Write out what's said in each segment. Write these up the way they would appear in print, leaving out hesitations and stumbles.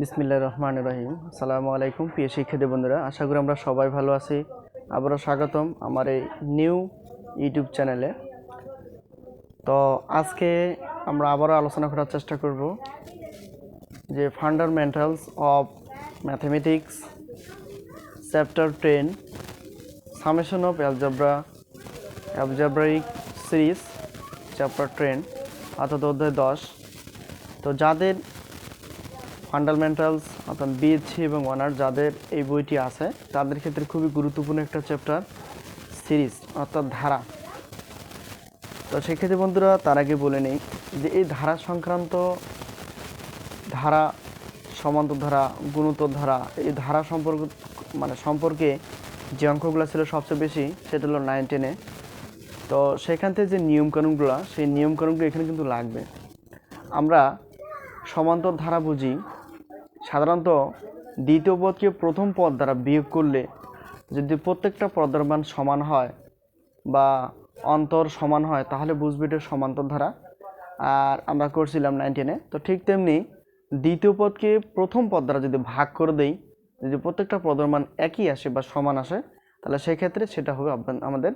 বিসমিল্লাহির রহমানির রহিম। আসসালামু আলাইকুম প্রিয় শিক্ষার্থী বন্ধুরা, আশা করি আমরা সবাই ভালো আছি। আবারও স্বাগতম আমার এই নিউ ইউটিউব চ্যানেলে। তো আজকে আমরা আবারও আলোচনা করার চেষ্টা করব যে fundamentals of mathematics chapter 10 summation of algebraic series chapter 10 অর্থাৎ অধ্যায় 10। তো যাদের ফান্ডামেন্টালস অর্থাৎ বিএসসি এবং অনার্স যাদের এই বইটি আছে তাদের ক্ষেত্রে খুবই গুরুত্বপূর্ণ একটা চ্যাপ্টার সিরিজ অর্থাৎ ধারা। তো সেক্ষেত্রে বন্ধুরা তার আগে বলে নেই যে এই ধারা সংক্রান্ত ধারা, সমান্তর ধারা, গুণোত্তর ধারা, এই ধারা সম্পর্কে যে অঙ্কগুলো ছিল সবচেয়ে বেশি সেটা হলো 9-10-এ। তো সেখান থেকে যে নিয়মকানুনগুলো, সেই নিয়মকানুনগুলো এখানে কিন্তু লাগবে। আমরা সমান্তর ধারা বুঝি সাধারণত দ্বিতীয় পদকে প্রথম পদ দ্বারা বিয়োগ করলে যদি প্রত্যেকটা পদের মান সমান হয় বা অন্তর সমান হয় তাহলে বুঝবে এটা সমান্তর ধারা। আর আমরা করছিলাম 9-10-এ। তো ঠিক তেমনি দ্বিতীয় পদকে প্রথম পদ দ্বারা যদি ভাগ করে দেই, যদি প্রত্যেকটা পদের মান একই আসে বা সমান আসে তাহলে সেই ক্ষেত্রে সেটা হবে আমাদের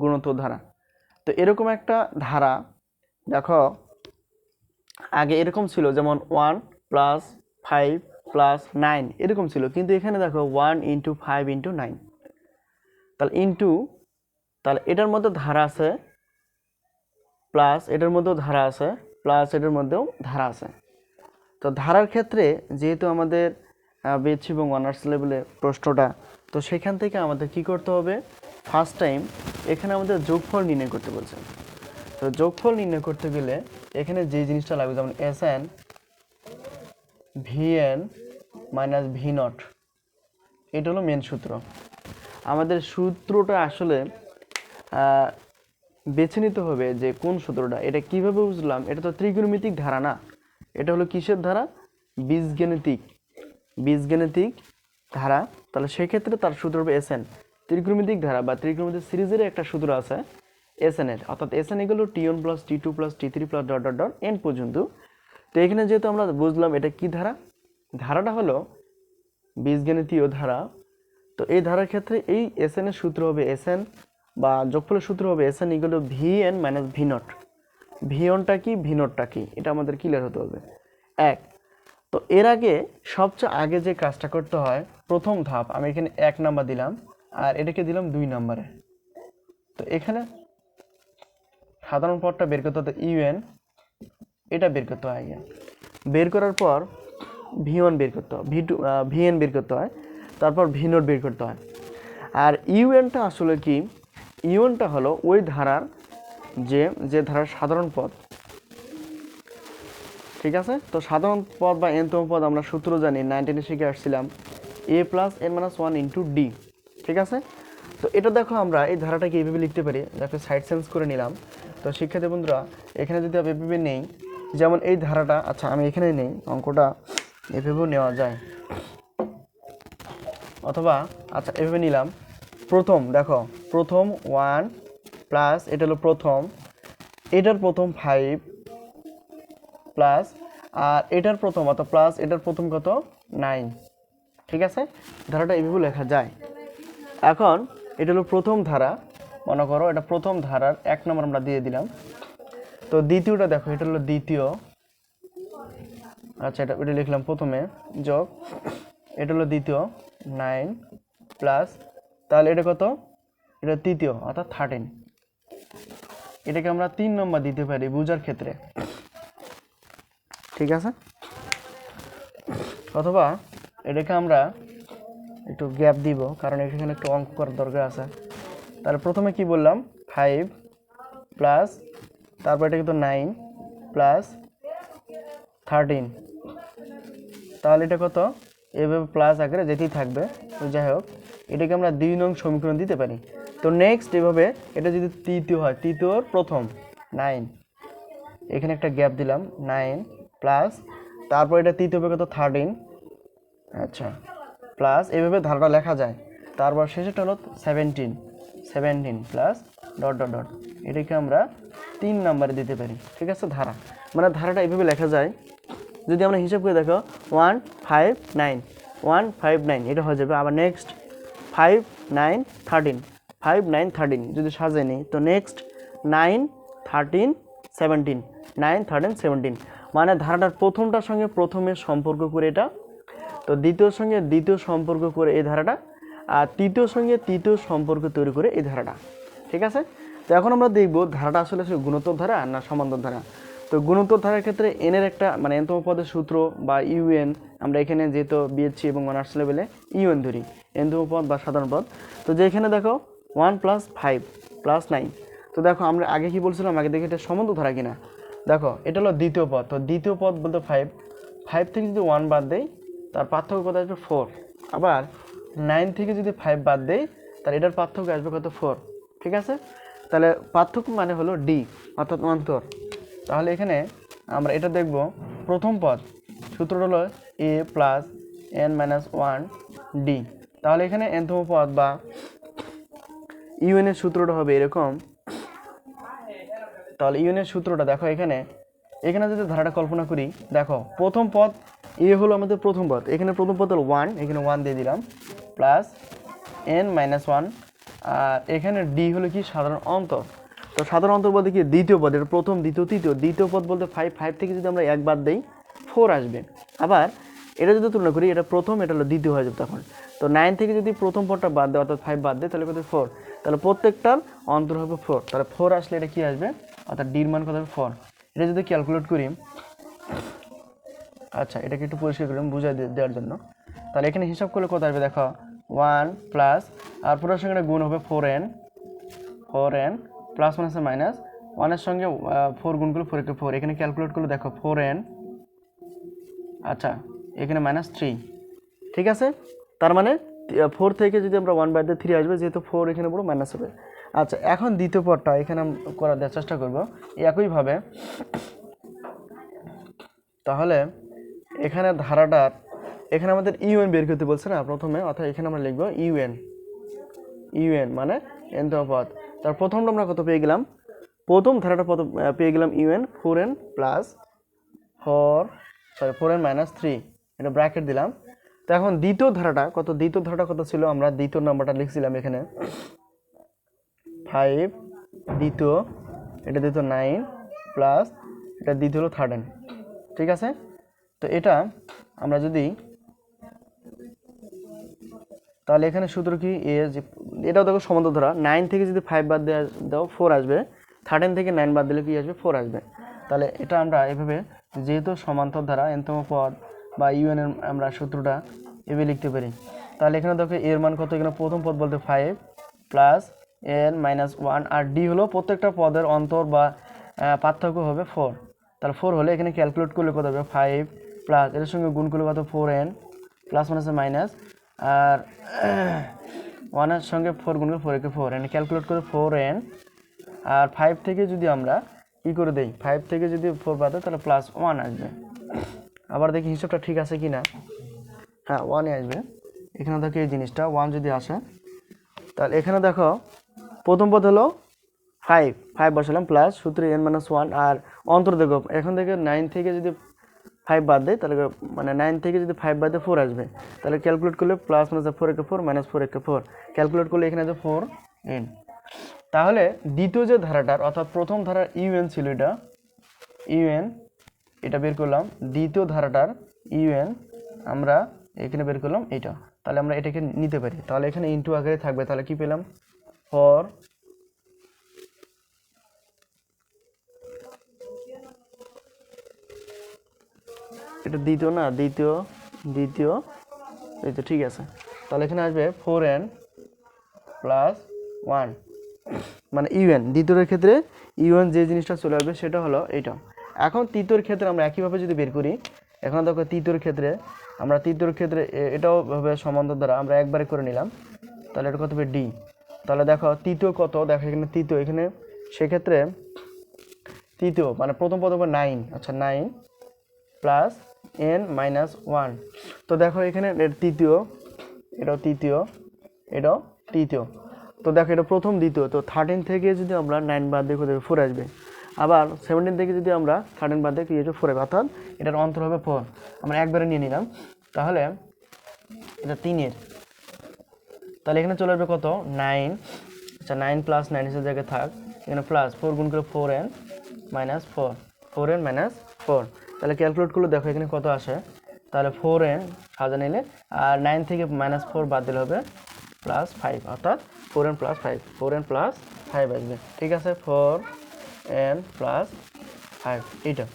গুণোত্তর ধারা। তো এরকম একটা ধারা দেখো আগে এরকম ছিল, যেমন 1 + 5 + 9 এরকম ছিল, কিন্তু এখানে দেখো 1 × 5 × 9 তাহলে এটার মধ্যে ধারা আছে, প্লাস এটার মধ্যেও ধারা আছে, প্লাস এটার মধ্যেও ধারা আছে। তো ধারার ক্ষেত্রে যেহেতু আমাদের বিএসসি এবং অনার্স লেভেলের প্রশ্নটা, তো সেখান থেকে আমাদের কি করতে হবে, ফার্স্ট টাইম এখানে আমাদের যোগফল নির্ণয় করতে বলছে। তো যোগফল নির্ণয় করতে গেলে এখানে যে জিনিসটা লাগবে, যেমন SN VN - V0, এটা হলো মেন সূত্র। আমাদের সূত্রটা আসলে বেছে নিতে হবে যে কোন সূত্রটা। এটা কিভাবে বুঝলাম, এটা তো ত্রিকোণমিতিক ধারা না, এটা হলো কিসের ধারা, বীজগণিতিক ধারা। তাহলে সেক্ষেত্রে তার সূত্র হবে SN। ত্রিকোণমিতিক ধারা বা ত্রিকোণমিতিক সিরিজের একটা সূত্র আছে SN এর, অর্থাৎ SN = T1 + T2 + T3 .. n পর্যন্ত। তো এখানে যেহেতু আমরা বুঝলাম এটা কি ধারা, ধারাটা হলো বীজগণিতীয় ধারা। তো এই ধারার ক্ষেত্রে এই SN এর সূত্র হবে SN বা যোগফলের সূত্র হবে SN = VN - V0। V1টা কি, V0টা কি, এটা আমাদের ক্লিয়ার হতে হবে। এক, তো এর আগে সবচেয়ে আগে যে কাজটা করতে হয়, প্রথম ধাপ আমি এখানে 1 নাম্বার দিলাম আর এটাকে দিলাম 2 নম্বরে। তো এখানে সাধারণ পদটা বের করতে হতো UN, এটা বের করতে হয় আগে। বের করার পর V1 বের করতে হয়, VN বের করতে হয়, তারপর V0 বের করতে হয়। আর UN-টা আসলে কি, UN-টা হলো ওই ধারার যে ধারার সাধারণ পদ, ঠিক আছে। তো সাধারণ পদ বা n-তম পদ আমরা সূত্র জানি, 9-10-এ শিখে আসছিলাম, A + n - 1 × D, ঠিক আছে। তো এটা দেখো আমরা এই ধারাটাকে এইভাবে লিখতে পারি, দেখো সাইড চেঞ্জ করে নিলাম। তো শিক্ষার্থী বন্ধুরা এখানে যদি আমি এভাবে নেই, যেমন এই ধারাটা, আচ্ছা আমি এখানে নেই, অঙ্কটা এভাবেও নেওয়া যায়, অথবা আচ্ছা এভাবে নিলাম। প্রথম দেখো, প্রথম 1 প্লাস এটা হলো প্রথম, এটার প্রথম 5 প্লাস আর এটার প্রথম অর্থাৎ প্লাস এটার প্রথম কত 9, ঠিক আছে। ধারাটা এইভাবে লেখা যায়। এখন এটা হলো প্রথম ধারা, মনে করো এটা প্রথম ধারার 1 নম্বর আমরা দিয়ে দিলাম। তো দ্বিতীয়টা দেখো, এটা হলো দ্বিতীয়, আচ্ছা এটা লিখলাম প্রথমে, যোগ এটা হলো দ্বিতীয় 9 প্লাস, তাহলে এটা কত, এটা তৃতীয় অর্থাৎ 13। এটাকে আমরা 3 নম্বর দিতে পারি বোঝার ক্ষেত্রে, ঠিক আছে। অথবা এটাকে আমরা একটু গ্যাপ দিব, কারণ এখানে একটু অঙ্ক করার দরকার আছে। তাহলে প্রথমে কি বললাম, 5 প্লাস, তারপর এটা কিন্তু 9 প্লাস 13, তাহলে এটা কত, এভাবে প্লাস আকারে যেতেই থাকবে। তো যাই হোক, এটাকে আমরা 2 নং সমীকরণ দিতে পারি। তো নেক্সট এভাবে এটা যদি তৃতীয় হয়, তৃতীয়র প্রথম 9, এখানে একটা গ্যাপ দিলাম 9 প্লাস, তারপর এটা তৃতীয় হবে কত 13, আচ্ছা প্লাস, এভাবে ধারাটা লেখা যায়। তারপর শেষেরটা হলো 17 প্লাস ... এটাকে আমরা 3 নম্বরে দিতে পারি, ঠিক আছে। ধারা মানে ধারাটা এইভাবে লেখা যায়। যদি আমরা হিসাব করে দেখো 159 159 এটা হয়ে যাবে। আবার নেক্সট 5 9 13 5 9 13 যদি সাজিয়ে নিই তো নেক্সট 9 13 17 9 13 17 মানে ধারাটার প্রথমটার সঙ্গে প্রথমের সম্পর্ক করে এটা, তো দ্বিতীয়র সঙ্গে দ্বিতীয় সম্পর্ক করে এই ধারাটা, আর তৃতীয়র সঙ্গে তৃতীয় সম্পর্ক তৈরি করে এই ধারাটা। ঠিক আছে, তো এখন আমরা দেখব ধারাটা আসলে গুণোত্তর ধারা না সমান্তর ধারা। তো গুণোত্তর ধারার ক্ষেত্রে এনের একটা মানে এনতম পদের সূত্র বা ইউএন, আমরা এখানে যেহেতু বিএসসি এবং অনার্স লেভেলে ইউএন ধরি, এনতম পদ বা সাধারণ পদ। তো যেখানে দেখো 1 + 5 + 9, তো দেখো আমরা আগে কি বলছিলাম, আগে দেখি এটা সমান্তর ধারা কিনা। দেখো এটা হলো দ্বিতীয় পদ, তো দ্বিতীয় পদ বলতে 5 থেকে যদি 1 বাদ দেই তার পার্থক্য কত আসবে 4। আবার 9 থেকে যদি 5 বাদ দেই তাহলে এটার পার্থক্য আসবে কত 4। ঠিক আছে, তাহলে পার্থক্য মানে হলো ডি অর্থাৎ অন্তর। তাহলে এখানে আমরা এটা দেখব প্রথম পদ সূত্রটা হলো a + n - 1 d। তাহলে এখানে nতম পদ বা ইউএন এর সূত্রটা হবে এরকম। তাহলে ইউএন এর সূত্রটা দেখো এখানে যদি ধারাটা কল্পনা করি, দেখো প্রথম পদ এ হলো আমাদের প্রথম পদ, এখানে প্রথম পদ হলো 1, এখানে 1 দিয়ে দিলাম প্লাস n - 1, আর এখানে ডি হলো কি সাধারণ অন্তর। তো সাধারণ অন্তর বলতে কি দ্বিতীয় পদ, এটা প্রথম দ্বিতীয় তৃতীয়, দ্বিতীয় পদ বলতে 5 থেকে যদি আমরা 1 বাদ দেই 4 আসবে। আবার এটা যদি তুলনা করি, এটা প্রথম এটা হলো দ্বিতীয় হয়ে যাবে তখন। তো 9 থেকে যদি প্রথম পদটা বাদ দেয় অর্থাৎ 5 বাদ দেয় তাহলে কত 4, তাহলে প্রত্যেকটার অন্তর হবে 4, তাহলে 4 আসলে এটা কি আসবে অর্থাৎ ডির মান কত হবে 4। এটা যদি ক্যালকুলেট করি, আচ্ছা এটাকে একটু পরিষ্কার করলাম বুঝাই দেওয়ার জন্য। তাহলে এখানে হিসাব করলে কত আসবে দেখো 1 প্লাস আর পুরোর সঙ্গে গুণ হবে 4n প্লাস মানে মাইনাস 1 এর সঙ্গে 4 গুণ করলে 4 × 4, এখানে ক্যালকুলেট করলে দেখো 4n, আচ্ছা এখানে -3। ঠিক আছে, তার মানে 4 থেকে যদি আমরা 1 বাদ দিয়ে 3 আসবে, যেহেতু 4 এখানে পুরো মাইনাস হবে। আচ্ছা এখন দ্বিতীয় পদটা এখানে করার চেষ্টা করব একইভাবে। তাহলে এখানে ধারাটার এখানে আমাদের ইউএন বের করতে বলছে না প্রথমে, অর্থাৎ এখানে আমরা লিখব ইউএন মানে nতম পদ। তার প্রথমটা আমরা কত পেয়ে গেলাম, প্রথম ধারাটা পেয়ে গেলাম ইউএন 4n + 4n - 3, এটা ব্র্যাকেট দিলাম। তো এখন দ্বিতীয় ধারাটা কত ছিল, আমরা দ্বিতীয় নাম্বারটা লিখছিলাম এখানে 5, দ্বিতীয় এটা দ্বিতীয় 9 প্লাস এটা দ্বিতীয় হলো 13। ঠিক আছে, তো এটা আমরা যদি তাহলে এখানে সূত্র কি এটাও দেখো সমান্তর ধারা, 9 থেকে যদি 5 বাদ দাও 4 আসবে, 13 থেকে 9 বাদ দিলে কি আসবে 4 আসবে। তাহলে এটা আমরা এভাবে যেহেতু সমান্তর ধারা nতম পদ বা ইউএন এর আমরা সূত্রটা এভাবে লিখতে পারি। তাহলে এখানে দেখো এর মান কত, এখানে প্রথম পদ বলতে 5 প্লাস n - 1 আর ডি হলো প্রত্যেকটা পদের অন্তর বা পার্থক্য হবে 4। তাহলে 4 হলে এখানে ক্যালকুলেট করলে কত হবে 5 প্লাস এর সঙ্গে গুণ করলে কত 4n প্লাস মানে মাইনাস আর 1 এর সঙ্গে 4 গুণ করে 4 × 4, এখানে ক্যালকুলেট করে 4n আর 5 থেকে যদি আমরা কি করে দেই 5 থেকে যদি 4 বাদ দেয় তাহলে +1 আসবে। আবার দেখি হিসাবটা ঠিক আছে কিনা, হ্যাঁ 1 আসবে। এখানে দেখো এই জিনিসটা 1 যদি আসে তাহলে এখানে দেখো প্রথম পদ হলো 5 বসালাম প্লাস সূত্রে n - 1 আর অন্তর দেখো এখন থেকে 9 থেকে যদি 5 বাদ দেয় তাহলে মানে 9 থেকে যদি 5 বাদ দেয় 4 আসবে। তাহলে ক্যালকুলেট করলে প্লাস মানে 4 × 4 -4 × 4, ক্যালকুলেট করলে এখানে আছে 4n। তাহলে দ্বিতীয় যে ধারাটার অর্থাৎ প্রথম ধারার ইউএন ছিল এটা বের করলাম, দ্বিতীয় ধারাটার ইউএন আমরা এখানে বের করলাম এটা। তাহলে আমরা এটাকে নিতে পারি, তাহলে এখানে ইনটু আকারে থাকবে। তাহলে কি পেলাম 4 এটা দ্বিতীয় না দ্বিতীয় এই তো ঠিক আছে। তাহলে এখানে আসবে 4n + 1 মানে ইউএন। দ্বিতীয়ের ক্ষেত্রে ইউএন যে জিনিসটা চলে আসবে সেটা হলো এইটা। এখন তৃতীয়ের ক্ষেত্রে আমরা একইভাবে যদি বের করি, এখন দেখো তৃতীয়ের ক্ষেত্রে এটাও ভাবে সমান্তর দ্বারা আমরা একবারে করে নিলাম, তাহলে এটা কত হবে ডি। তাহলে দেখো তৃতীয় কত, দেখো এখানে তৃতীয়, এখানে সেক্ষেত্রে তৃতীয় মানে প্রথম পদ হবে 9, আচ্ছা 9 প্লাস n - 1। তো দেখো এখানে তৃতীয়, এটাও তৃতীয়। তো দেখো এটা প্রথম দ্বিতীয়, তো 13 থেকে যদি আমরা 9 বাদ দিয়ে 4 আসবে। আবার 17 থেকে যদি আমরা 13 বাদ দিই কি হচ্ছে 4 অর্থাৎ এটার অন্তর হবে 4। আমরা একবারে নিয়ে নিলাম, তাহলে এটা 3 তাহলে এখানে চলে আসবে কত 9। আচ্ছা 9 প্লাস 9 এর জায়গায় থাক, এখানে প্লাস 4 গুণ করে 4n মাইনাস 4, 4n মাইনাস 4। তাহলে ক্যালকুলেট করলে দেখো এখানে কত আসে, তাহলে 4n সাজা নিলে আর 9 থেকে মাইনাস 4 বাদ দিলে হবে প্লাস 5, অর্থাৎ 4n প্লাস 5, 4n প্লাস 5 আসবে। ঠিক আছে, 4n প্লাস 5 এইটা।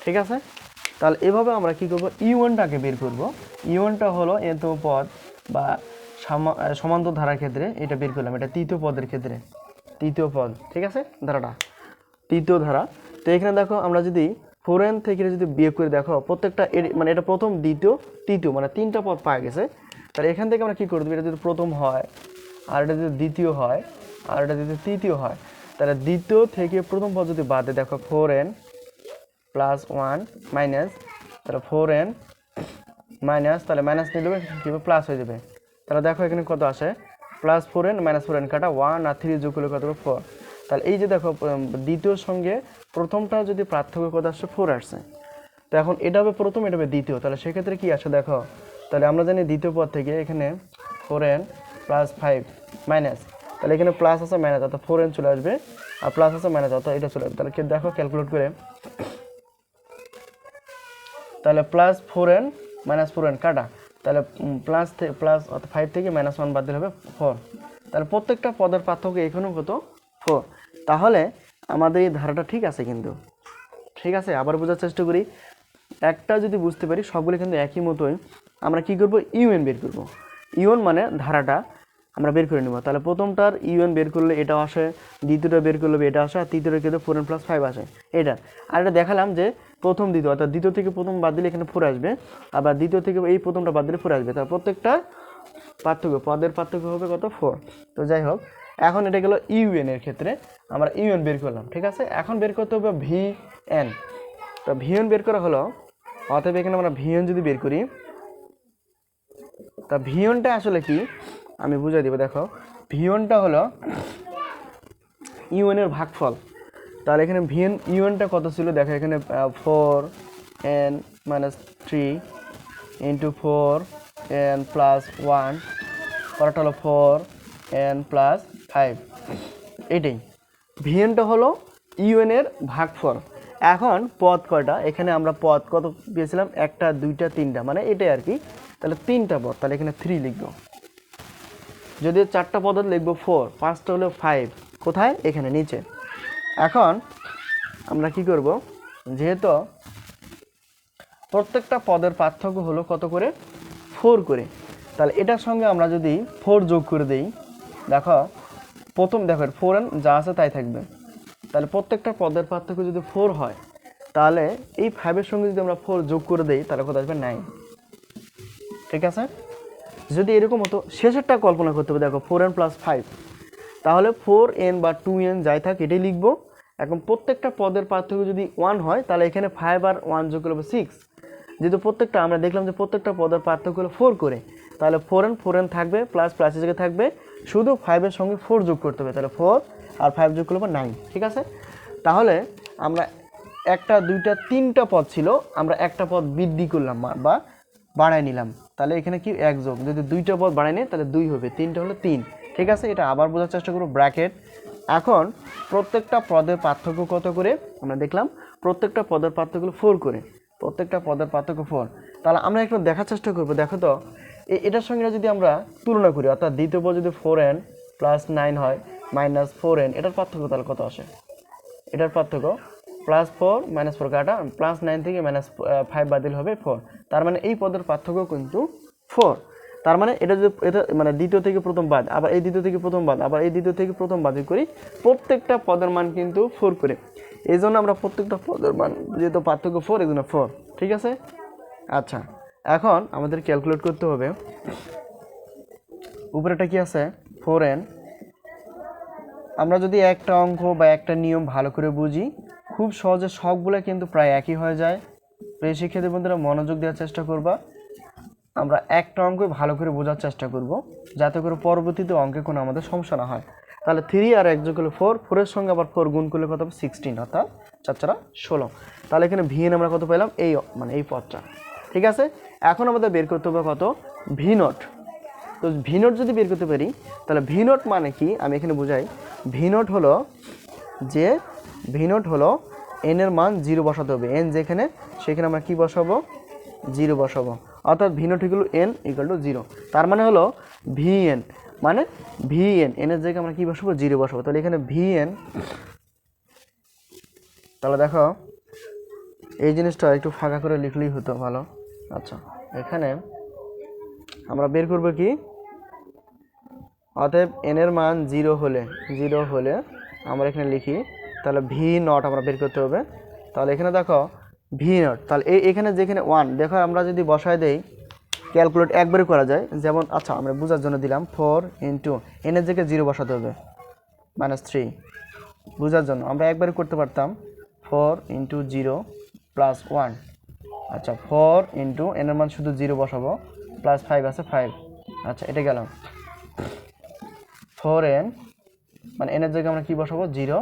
ঠিক আছে, তাহলে এভাবে আমরা কি করব, ইউএনটাকে বের করব। ইউএনটা হলো এতম পদ বা সমান্তর ধারার ক্ষেত্রে এটা বের করলাম, এটা তৃতীয় পদের ক্ষেত্রে তৃতীয় পদ। ঠিক আছে, ধারাটা তৃতীয় ধারা। তো এখানে দেখো আমরা যদি 4n থেকে যদি বিয়োগ করে দেখো প্রত্যেকটা মানে এটা প্রথম দ্বিতীয় তৃতীয় মানে 3টা পদ পাওয়া গেছে। তাহলে এখান থেকে আমরা কি করে দেবো, এটা যদি প্রথম হয় আর এটা যদি দ্বিতীয় হয় আর এটা যদি তৃতীয় হয়, তাহলে দ্বিতীয় থেকে প্রথম পদ যদি বাদে দেখো 4n প্লাস 1 মাইনাস, তাহলে 4n মাইনাস, তাহলে মাইনাস নিয়ে দেবে কী হবে প্লাস হয়ে যাবে। তাহলে দেখো এখানে কত আসে, প্লাস 4n মাইনাস 4n কাটা 1 আর 3 যোগ করলে কত হবে 4। তাহলে এই যে দেখো দ্বিতীয়র সঙ্গে প্রথমটা যদি পার্থক্য কত আসছে 4 আসছে, তো এখন এটা হবে প্রথম এটা হবে দ্বিতীয়, তাহলে সেক্ষেত্রে কি আসে দেখো, তাহলে আমরা জানি দ্বিতীয় পদ থেকে এখানে 4n প্লাস 5 মাইনাস, তাহলে এখানে প্লাস আছে মাইনাস অর্থাৎ 4n চলে আসবে, আর প্লাস আছে মাইনাস অর্থাৎ এটা চলে আসবে। তাহলে দেখো ক্যালকুলেট করে, তাহলে প্লাস 4n মাইনাস 4n কাটা, তাহলে প্লাস অর্থাৎ 5 থেকে মাইনাস 1 বাদ দিলে হবে 4। তাহলে প্রত্যেকটা পদের পার্থক্য এখানেও কত 4। তাহলে আমাদের এই ধারাটা ঠিক আছে কিন্তু। ঠিক আছে, আবার বোঝার চেষ্টা করি, একটা যদি বুঝতে পারি সবগুলো কিন্তু একই মতোই। আমরা কি করব, ইউএন বের করব। ইউএন মানে ধারাটা আমরা বের করে নেব। তাহলে প্রথমটার ইউএন বের করলে এটা আসে, দ্বিতীয়টা বের করলে এটা আসে, আর তৃতীয়টা কিন্তু 4n প্লাস 5 আসে এটা। আর এটা দেখালাম যে প্রথম দ্বিতীয় অর্থাৎ দ্বিতীয় থেকে প্রথম বাদ দিলে এখানে 4 আসবে, আবার দ্বিতীয় থেকে এই প্রথমটা বাদ দিলে 4 আসবে। তার প্রত্যেকটা পার্থক্য পদের পার্থক্য হবে কত 4। তো যাই হোক, এখন এটা গেল ইউএন এর ক্ষেত্রে আমরা ইউএন বের করলাম। ঠিক আছে, এখন বের করতে হবে ভিএন। তো ভিএন বের করা হলো, অতএব এখানে আমরা ভিএন যদি বের করি, তা ভিএনটা আসলে কি আমি বুঝাই দিব। দেখো ভিএনটা হলো ইউএন এর ভাগফল। তাহলে এখানে ভিএন ইউএনটা কত ছিল দেখো, এখানে 4n minus 3 into 4n plus 1, পরটা হলো 4n প্লাস 5। এটাই ভিএনটা হলো ইউএন এর ভাগফল। এখন পদ কয়টা, এখানে আমরা পদ কত পেয়েছিলাম, একটা দুইটা তিনটা, মানে এটাই আর কি। তাহলে 3টা পদ, তাহলে এখানে 3 লিখবো। যদি 4টা পদ লিখবো 4, 5টা হলো 5, কোথায় এখানে নিচে। এখন আমরা কি করব, যেহেতু প্রত্যেকটা পদের পার্থক্য হলো কত করে 4 করে, তাহলে এটার সঙ্গে আমরা যদি 4 যোগ করে দেই, দেখো প্রথম দেখো 4n যা আছে তাই থাকবে। তাহলে প্রত্যেকটা পদের পার্থক্য যদি 4 হয়, তাহলে এই 5-এর সঙ্গে যদি আমরা 4 যোগ করে দেই তাহলে কত আসবে 9। ঠিক আছে, যদি এরকম হতো শেষেরটা কল্পনা করতে হবে। দেখো 4n প্লাস 5, তাহলে 4n বা 2n যাই থাক এটাই লিখবো। এখন প্রত্যেকটা পদের পার্থক্য যদি 1 হয়, তাহলে এখানে 5 আর 1 যোগ করলে 6। যেহেতু প্রত্যেকটা আমরা দেখলাম যে প্রত্যেকটা পদের পার্থক্য হলো 4 করে, তাহলে 4n থাকবে, প্লাস প্লাসের জায়গায় থাকবে, শুধু 5-এর সঙ্গে 4 যোগ করতে হবে, তাহলে 4 আর 5 যোগ করলে 9। ঠিক আছে, তাহলে আমরা একটা দুইটা তিনটা পদ ছিল, আমরা একটা পদ বৃদ্ধি করলাম বা বাড়াই নিলাম, তাহলে এখানে কি 1 যোগ, যদি 2টা পদ বাড়াই নিই তাহলে 2 হবে, 3টা হলো 3। ঠিক আছে, এটা আবার বোঝার চেষ্টা করব, ব্র্যাকেট। এখন প্রত্যেকটা পদের পার্থক্য কত করে আমরা দেখলাম, প্রত্যেকটা পদের পার্থক্য 4 করে, প্রত্যেকটা পদের পার্থক্য 4। তাহলে আমরা একটু দেখার চেষ্টা করব। দেখো তো এটার সঙ্গে যদি আমরা তুলনা করি, অর্থাৎ দ্বিতীয় পদ যদি 4n প্লাস 9 হয় মাইনাস 4n, এটার পার্থক্য তাহলে কত আসে, এটার পার্থক্য প্লাস 4 মাইনাস 4 কাটা, প্লাস 9 থেকে মাইনাস 5 বাতিল হবে 4। তার মানে এই পদের পার্থক্য কিন্তু 4। তার মানে এটা যদি এটা মানে দ্বিতীয় থেকে প্রথম বাদ, আবার এই দ্বিতীয় থেকে প্রথম বাদ, আবার এই দ্বিতীয় থেকে প্রথম বাদ করি, প্রত্যেকটা পদের মান কিন্তু 4 করে। এই জন্য আমরা প্রত্যেকটা পদের মান যেহেতু পার্থক্য 4, এই জন্য 4। ঠিক আছে, আচ্ছা এখন আমাদের ক্যালকুলেট করতে হবে, উপরেটা কি আছে 4n। আমরা যদি একটা অঙ্ক বা একটা নিয়ম ভালো করে বুঝি, খুব সহজে সবগুলো কিন্তু প্রায় একই হয়ে যায়। প্রিয় শিক্ষার্থী বন্ধুরা মনোযোগ দেওয়ার চেষ্টা করবা, আমরা একটা অঙ্ক ভালো করে বোঝার চেষ্টা করব, যাতে করে পরবর্তীতে অঙ্কে কোনো আমাদের সমস্যা না হয়। তাহলে 3 আর 1 যোগ করলে 4, 4-এর সঙ্গে আবার 4 গুণ করলে কত হবে 16, অর্থাৎ 4 16। তাহলে এখানে ভিএন আমরা কত পেলাম, এই মানে এই পদটা। ঠিক আছে, এখন আমাদের বের করতে হবে কত, ভি নট। তো ভি নট যদি বের করতে পারি তাহলে ভি নট মানে কি আমি এখানে বুঝাই। ভি নট হলো যে ভি নট হলো এন এর মান 0 বসাতে হবে, এন যেখানে সেখানে আমরা কি বসাবো, 0 বসাবো, অর্থাৎ V naught equal N equal to 0। তার মানে হলো ভি এন মানে ভি এন, এন এর জায়গায় আমরা কি বসাবো, 0 বসাবো। তাহলে এখানে ভি এন, তাহলে দেখো এই জিনিসটা একটু ফাঁকা করে লিখলেই হতো ভালো। আচ্ছা, এখানে আমরা বের করব কি, অতএব এন এর মান 0 হলে আমরা এখানে লিখি, তাহলে ভি নট আমরা বের করতে হবে। তাহলে এখানে দেখো ভি নট, তাহলে এখানে যেখানে 1 দেখো আমরা যদি বসায় দেই ক্যালকুলেট একবারে করা যায়, যেমন আচ্ছা আমরা বোঝার জন্য দিলাম 4 ইন্টু এন এর জায়গায় 0 বসাতে হবে -3, বোঝার জন্য আমরা একবারে করতে পারতাম 4 ইন্টু 0 প্লাস 1। আচ্ছা 4 ইন্টু এন এর মান শুধু 0 বসাবো, প্লাস 5 আছে 5। আচ্ছা এটা গেল 4n মানে এন এর জায়গায় আমরা কি বসাবো, 0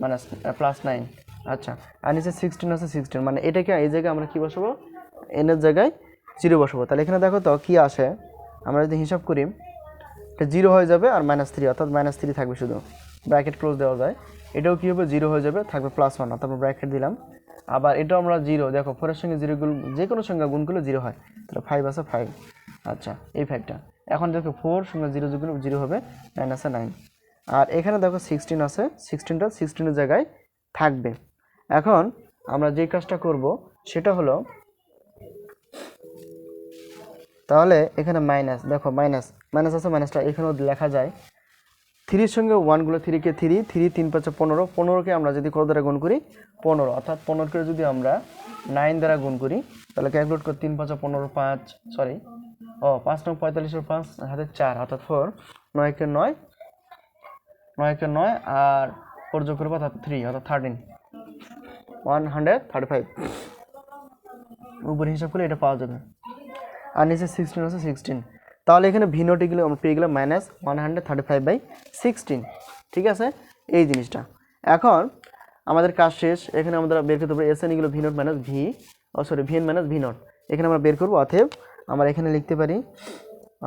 মাইনাস প্লাস 9। আচ্ছা আর নিচে 16 আছে 16, মানে এটাকে এই জায়গায় আমরা কি বসাবো, এন এর জায়গায় 0 বসাবো। তাহলে এখানে দেখো তো কি আসে, আমরা যদি হিসাব করি এটা 0 হয়ে যাবে আর -3, অর্থাৎ -3 থাকবে, শুধু ব্র্যাকেট ক্লোজ দেওয়া যায়। এটাও কি হবে, 0 হয়ে যাবে, থাকবে +1, অর্থাৎ আমরা ব্র্যাকেট দিলাম। আবার এটাও আমরা 0, দেখো 4 এর সঙ্গে 0 গুণ, যে কোনো সংখ্যা গুণ করলে 0 হয়, তাহলে 5 আছে 5। আচ্ছা এই 5টা এখন দেখো 4 সঙ্গে 0 যোগ করলে 0 হবে, 9 আছে 9। আর এখানে দেখো 16 আছে, 16টা 16 এর জায়গায় থাকবে। এখন আমরা যে কাজটা করব সেটা হলো, তাহলে এখানে মাইনাস, দেখো মাইনাস আছে, মাইনাসটা এখানেও লেখা যায়। 3 এর সঙ্গে 1 গুলো, 3 কে 3, 3 3 5 15, 15কে আমরা যদি কত দ্বারা গুণ করি 15, অর্থাৎ 15কে যদি আমরা 9 দ্বারা গুণ করি তাহলে ক্যালকুলেট করে 3 5 15 5 সরি 5 9 45 এর 5 হাতে 4, অর্থাৎ 4, 9 কে 9 আর 4 যোগ করবো অর্থাৎ 3, অর্থাৎ 13 135 উপরে হিসাব করলে এটা পাওয়া যাবে। আর নিচে 16 আছে 16, তাহলে এখানে ভি নট এগুলো আমরা পেয়ে গেলাম -135/16। ঠিক আছে এই জিনিসটা। এখন আমাদের কাজ শেষ, এখানে আমরা বের করতে পারি এসএন এগুলো V naught minus V, sorry V N minus V naught, এখানে আমরা বের করবো। অতএব আমরা এখানে লিখতে পারি,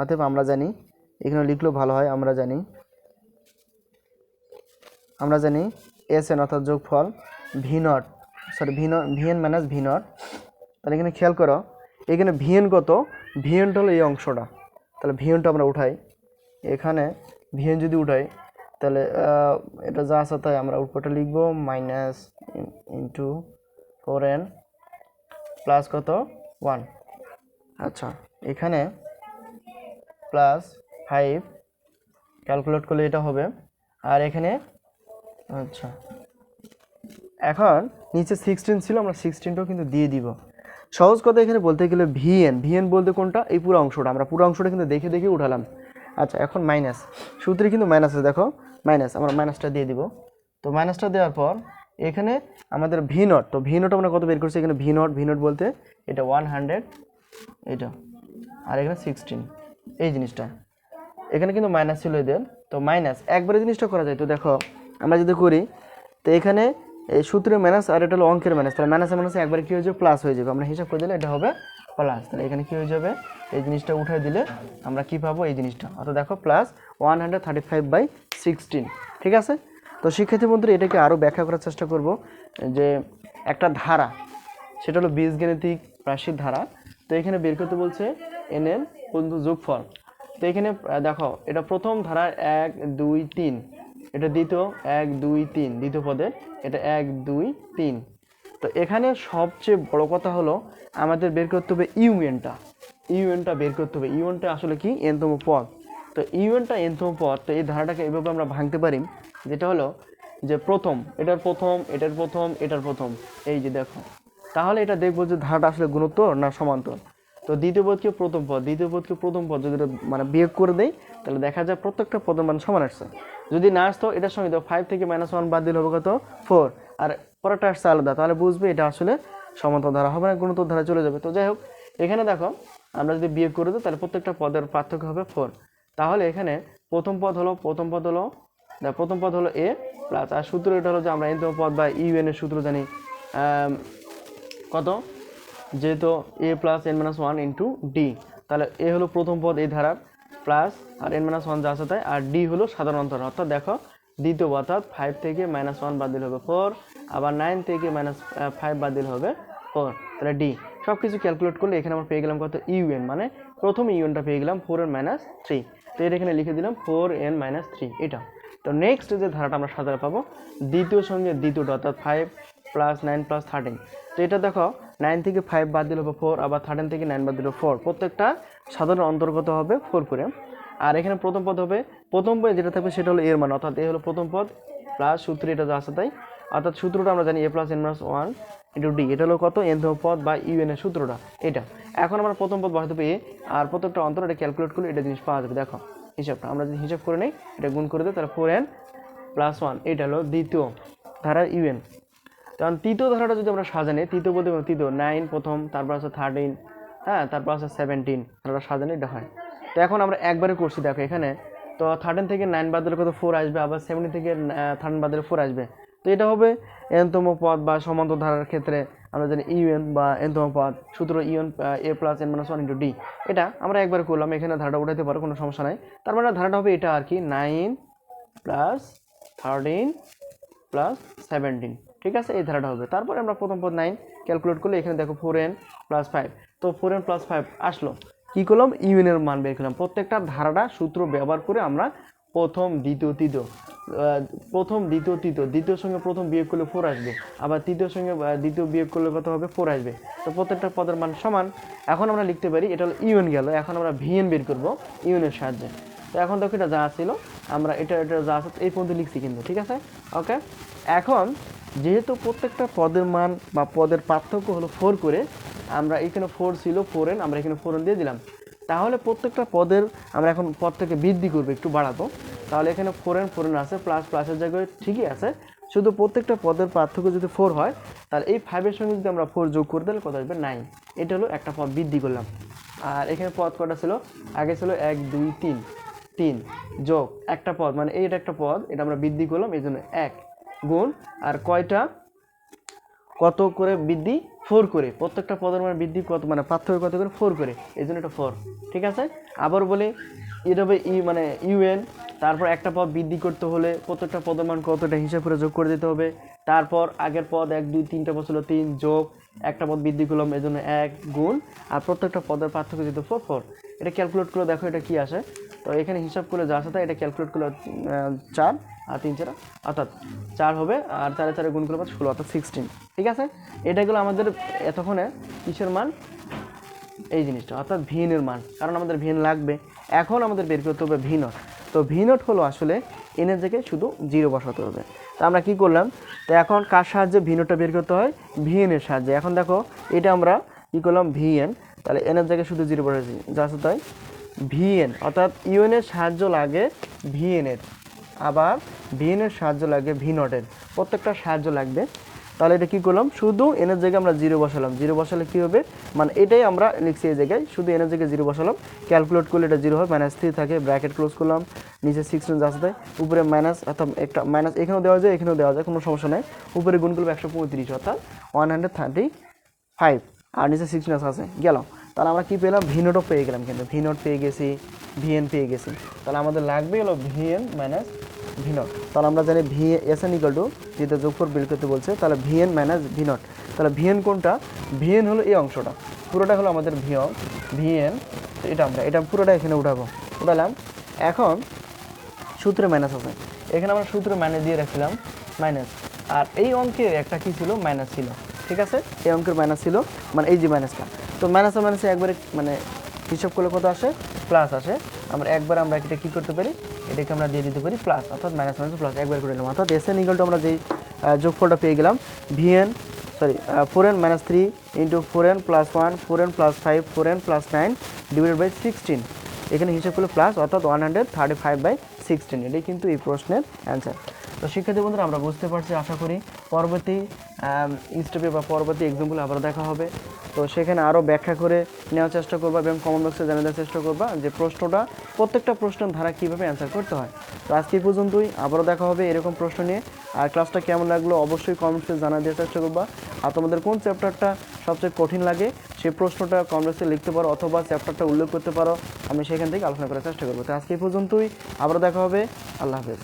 অতএব আমরা জানি, এখানে লিখলেও ভালো হয়, আমরা জানি এসএন অর্থাৎ যোগফল V naught, sorry V N minus V naught. তাহলে এখানে খেয়াল করো এখানে ভিএন কত, ভিএনটা হলো এই অংশটা, তাহলে ভিএনটা আমরা উঠাই, এখানে ভিএন যদি উঠাই তাহলে এটা যা আছে তাই আমরা উপরটা লিখবো মাইনাস ইন্টু 4n প্লাস কত 1। আচ্ছা এখানে প্লাস 5 ক্যালকুলেট করলে এটা হবে, আর এখানে আচ্ছা এখন নিচে 16 ছিল, আমরা 16টাও কিন্তু দিয়ে দিব। সহজ কথা এখানে বলতে গেলে ভিএন বলতে কোনটা, এই পুরো অংশটা, আমরা পুরো অংশটা কিন্তু দেখে উঠালাম। আচ্ছা এখন মাইনাস, সূত্রে কিন্তু মাইনাস আছে, দেখো মাইনাস, আমরা মাইনাসটা দিয়ে দিব। তো মাইনাসটা দেওয়ার পর এখানে আমাদের ভি নট, তো ভি নট আমরা কত বের করছি, এখানে ভি নট বলতে এটা 100, এটা আর এখানে 16, এই জিনিসটা এখানে কিন্তু মাইনাস ছিল এদের, তো মাইনাস একবারে জিনিসটা করা যায়। তো দেখো আমরা যদি করি, তো এখানে এই সূত্রের মাইনাস আর এটা হলো অঙ্কের মাইনাস, তাহলে মাইনাসে একবারে কী হয়ে যাবে, প্লাস হয়ে যাবে। আমরা হিসাব করে দিলে এটা হবে প্লাস, তাহলে এখানে কী হয়ে যাবে, এই জিনিসটা উঠে দিলে আমরা কি পাবো, এই জিনিসটা, অর্থাৎ দেখো প্লাস 135/16। ঠিক আছে, তো শিক্ষার্থী বন্ধুরা এটাকে আরও ব্যাখ্যা করার চেষ্টা করব, যে একটা ধারা, সেটা হলো বীজগাণিতিক রাশির ধারা। তো এখানে বের করতে বলছে এন এর বন্ধু যোগফল। তো এখানে দেখো এটা প্রথম ধারা 1 2 3, এটা দ্বিতীয় 1 2 3, দ্বিতীয় পদের এটা 1 2 3। তো এখানে সবচেয়ে বড় কথা হলো আমাদের বের করতে হবে ইউএনটা বের করতে হবে। ইউএনটা আসলে কি, এনতম পদ। তো ইউএনটা এনতম পদ, তো এই ধারাটাকে এভাবে আমরা ভাঙতে পারি, যেটা হলো যে প্রথম, এটার প্রথম, এই যে দেখো, তাহলে এটা দেখবো যে ধারাটা আসলে গুণোত্তর না সমান্তর। তো দ্বিতীয় পদকে প্রথম পদ যদি মানে বিয়োগ করে দেই তাহলে দেখা যায় প্রত্যেকটা পদের মান সমান আসছে। যদি না আসতো এটার সঙ্গে তো 5 থেকে -1 বাদ দিলে হবে কত 4, আর পরেরটা আসছে আলাদা, তাহলে বুঝবে এটা আসলে সমান্তর ধারা হবে না, গুণোত্তর ধারা চলে যাবে। তো যাই হোক এখানে দেখো আমরা যদি বিয়োগ করে দিই তাহলে প্রত্যেকটা পদের পার্থক্য হবে 4। তাহলে এখানে প্রথম পদ হলো প্রথম পদ হলো এ প্লাস, আর সূত্র এটা হলো যে আমরা এনতম পদ বা ইউএন এর সূত্র জানি কত, যেহেতু A plus N minus one into D, তাহলে এ হলো প্রথম পদ এই ধারার প্লাস আর এন মাইনাস ওয়ান যা আছে তাই, আর ডি হলো সাধারণ অন্তর, অর্থাৎ দেখো দ্বিতীয় অর্থাৎ 5 থেকে -1 বাদ দিলে হবে 4, আবার 9 থেকে -5 বাদ দিলে হবে 4, তাহলে ডি। সব কিছু ক্যালকুলেট করলে এখানে আমরা পেয়ে গেলাম কত, ইউএন, মানে প্রথম ইউএনটা পেয়ে গেলাম 4n-3, তো এটা এখানে লিখে দিলাম 4n-3 এটা। তো নেক্সট যে ধারাটা আমরা সাধারণ পাবো দ্বিতীয় সঙ্গে দ্বিতীয়টা, অর্থাৎ 5 + 9 + 13, তো এটা দেখো 9 থেকে 5 বাদ দিলে হবে 4, আবার 13 থেকে 9 বাদ দিলে 4, প্রত্যেকটা সাধারণ অন্তর্গত হবে 4 করে। আর এখানে প্রথম পদ হবে, প্রথম পদে যেটা থাকবে সেটা হলো এর মান, অর্থাৎ এ হলো প্রথম পদ প্লাস সূত্র এটা যা আছে তাই, অর্থাৎ সূত্রটা আমরা জানি a + n-1 * d, এটা হলো কত, nতম পদ বা ইউএন এর সূত্রটা এটা। এখন আমরা প্রথম পদ বসাতে হবে এ, আর প্রত্যেকটা অন্তর এটা ক্যালকুলেট করলে এটা জিনিস পাওয়া যাবে। দেখো হিসাবটা আমরা যদি হিসাব করে নেই, এটা গুণ করে দিই, তাহলে 4n + 1, এটা হলো দ্বিতীয় ধারার ইউএন। কারণ তৃতীয় ধারাটা যদি আমরা সাজানি, তৃতীয় পদে তৃতীয় 9 প্রথম, তারপর আছে 13, হ্যাঁ, তারপর আছে 17, ধারাটা সাজানি এটা হয়। তো এখন আমরা একবারে করছি, দেখো এখানে তো 13 থেকে 9 বাদ দিলে কত 4 আসবে, আবার 17 থেকে 13 বাদ দিলে 4 আসবে, তো এটা হবে এনতম পদ বা সমান্তর ধারার ক্ষেত্রে আমরা জানি ইউএন বা এনতম পদ সূত্র ইউএন a + n-1 * d, এটা আমরা একবারে করলাম, এখানে ধারাটা উঠাতে পারো কোনো সমস্যা নাই। তার মানে ধারাটা হবে এটা আর কি, 9 + 13 + 17, ঠিক আছে, এই ধারাটা হবে। তারপরে আমরা প্রথম পদ 9 ক্যালকুলেট করলে এখানে দেখো 4n + 5, তো 4n + 5 আসলো, কী করলাম, ইউএন এর মান বের করলাম। প্রত্যেকটা ধারাটা সূত্র ব্যবহার করে আমরা প্রথম দ্বিতীয় তৃতীয়, প্রথম দ্বিতীয় তৃতীয়, দ্বিতীয় সঙ্গে প্রথম বিয়োগ করলে 4 আসবে, আবার তৃতীয় সঙ্গে দ্বিতীয় বিয়োগ করলে কত হবে, 4 আসবে, তো প্রত্যেকটা পদের মান সমান। এখন আমরা লিখতে পারি এটা হলো ইউএন গেল, এখন আমরা ভিএন বের করবো ইউএনের সাহায্যে। তো এখন দেখো এটা যা ছিল আমরা এটা যা আছে এই পর্যন্ত লিখছি কিন্তু, ঠিক আছে, ওকে। এখন যেহেতু প্রত্যেকটা পদের মান বা পদের পার্থক্য হলো 4 করে, আমরা এখানে 4 ছিল 4n, আমরা এখানে 4n দিয়ে দিলাম, তাহলে প্রত্যেকটা পদের আমরা এখন পদ থেকে বৃদ্ধি করবো, একটু বাড়াবো, তাহলে এখানে 4n আছে, প্লাস প্লাসের জায়গায় ঠিকই আছে, শুধু প্রত্যেকটা পদের পার্থক্য যদি 4 হয়, তাহলে এই 5-এর সঙ্গে যদি আমরা 4 যোগ করে দিলে কত আসবে, 9, এটা হলো একটা পদ বৃদ্ধি করলাম। আর এখানে পদ কটা ছিল, আগে ছিল 1 2 3 যোগ একটা পদ, মানে এইটা একটা পদ, এটা আমরা বৃদ্ধি করলাম, এই জন্য 1 গুণ, আর কয়টা কত করে বৃদ্ধি, 4 করে, প্রত্যেকটা পদের মানে বৃদ্ধি কত, মানে পার্থক্য কত করে, 4 করে, এই জন্য এটা 4, ঠিক আছে। আবার বলি এটা হবে ই মানে ইউএন, তারপর একটা পদ বৃদ্ধি করতে হলে প্রত্যেকটা পদের মান কতটা হিসাব করে যোগ করে দিতে হবে, তারপর আগের পদ 1 2 3টা পদ ছিল 3 যোগ একটা পদ বৃদ্ধি করলাম, এই জন্য 1 গুণ, আর প্রত্যেকটা পদের পার্থক্য যেহেতু 4, এটা ক্যালকুলেট করে দেখো এটা কি আসে। তো এখানে হিসাব করে যা আছে তাই, এটা ক্যালকুলেট করলে 4 আর 3 4, অর্থাৎ 4 হবে, আর 4 4 গুণ করলে 16, অর্থাৎ 16, ঠিক আছে। এটাগুলো আমাদের এতক্ষণে কিসের মান, এই জিনিসটা, অর্থাৎ ভিএন এর মান, কারণ আমাদের ভিএন লাগবে। এখন আমাদের বের করতে হবে ভি নট, তো ভি নট হলো আসলে এন এর জায়গায় শুধু 0 বসাতে হবে। তো আমরা কি করলাম, তো এখন কার সাহায্যে ভি নটটা বের করতে হয়, ভিএন এর সাহায্যে। এখন দেখো এটা আমরা কি করলাম, ভিএন, তাহলে এন এর জায়গায় শুধু 0 বসাচ্ছি, যা আছে তাই, ভিএন, অর্থাৎ ইউএন এর সাহায্য লাগে ভিএন এর, আবার ভিএন এর সাহায্য লাগে ভি নটের, প্রত্যেকটা সাহায্য লাগবে। তাহলে এটা কী করলাম, শুধু এনের জায়গায় আমরা 0 বসালাম, 0 বসালে কী হবে, মানে এটাই আমরা লিখছি এই জায়গায়, শুধু এনের জায়গায় 0 বসালাম, ক্যালকুলেট করলে এটা 0 হয়, -3 থাকে, ব্র্যাকেট ক্লোজ করলাম, নিচে 16 আসতে দেয়, উপরে মাইনাস, অর্থাৎ একটা মাইনাস এখানেও দেওয়া যায়, এখানেও দেওয়া যায়, কোনো সমস্যা নেই, উপরে গুণ করলে 135, অর্থাৎ 135, আর নিচে 16 আছে গেল। তাহলে আমরা কী পেলাম, ভি নোটও পেয়ে গেলাম, কিন্তু ভি নোট পেয়ে গেছি, ভিএন পেয়ে গেছি, তাহলে আমাদের লাগবে হলো ভিএন মাইনাস ভি নট। তাহলে আমরা জানি V S N equal to, যেটা যোগফল বের করতে বলছে, তাহলে ভিএন মাইনাস ভি নট, তাহলে ভিএন কোনটা, ভিএন হলো এই অংশটা, পুরোটা হলো আমাদের ভিএন, তো এটা পুরোটা এখানে উঠালাম। এখন সূত্রে মাইনাস আছে, এখানে আমরা সূত্রে মাইনাস দিয়ে রাখছিলাম, মাইনাস, আর এই অঙ্কের একটা কি ছিল, মাইনাস ছিল, ঠিক আছে, এই অঙ্কের মাইনাস ছিল, মানে এই যে মাইনাসটা, তো মাইনাসে একবারে মানে হিসাব করলে কত আসে, প্লাস আসে, আমরা এটা কী করতে পারি, এটাকে আমরা দিয়ে দিতে পারি প্লাস, অর্থাৎ মাইনাস প্লাস একবার করে নিলাম, অর্থাৎ এস এন ইকুয়াল টু আমরা যেই যোগফলটা পেয়ে গেলাম, VN 4n - 3 into 4n + 1 4n + 5 4n + 9 /16, এখানে হিসাব করলে প্লাস, অর্থাৎ 135/16, এটাই কিন্তু এই প্রশ্নের অ্যান্সার। তো শিক্ষার্থী বন্ধুরা আমরা বুঝতে পারছি, আশা করি পরবর্তী স্টেপে বা পরবর্তী এক্সাম্পল আবার দেখা হবে। তো সেখানে আরও ব্যাখ্যা করে নেওয়ার চেষ্টা করবা এবং কমেন্ট বক্সে জানিয়ে দেওয়ার চেষ্টা করবা যে প্রশ্নটা, প্রত্যেকটা প্রশ্নের ধারা কীভাবে অ্যান্সার করতে হয়। তো আজকে এই পর্যন্তই, আবারও দেখা হবে এরকম প্রশ্ন নিয়ে। আর ক্লাসটা কেমন লাগলো অবশ্যই কমেন্টসে জানিয়ে দেওয়ার চেষ্টা করবা। আর তোমাদের কোন চ্যাপ্টারটা সবচেয়ে কঠিন লাগে সেই প্রশ্নটা কমেন্টসে লিখতে পারো, অথবা চ্যাপ্টারটা উল্লেখ করতে পারো, আমি সেখান থেকে আলোচনা করার চেষ্টা করবো। তো আজকে এই পর্যন্তই, আবারও দেখা হবে। আল্লাহ হাফেজ।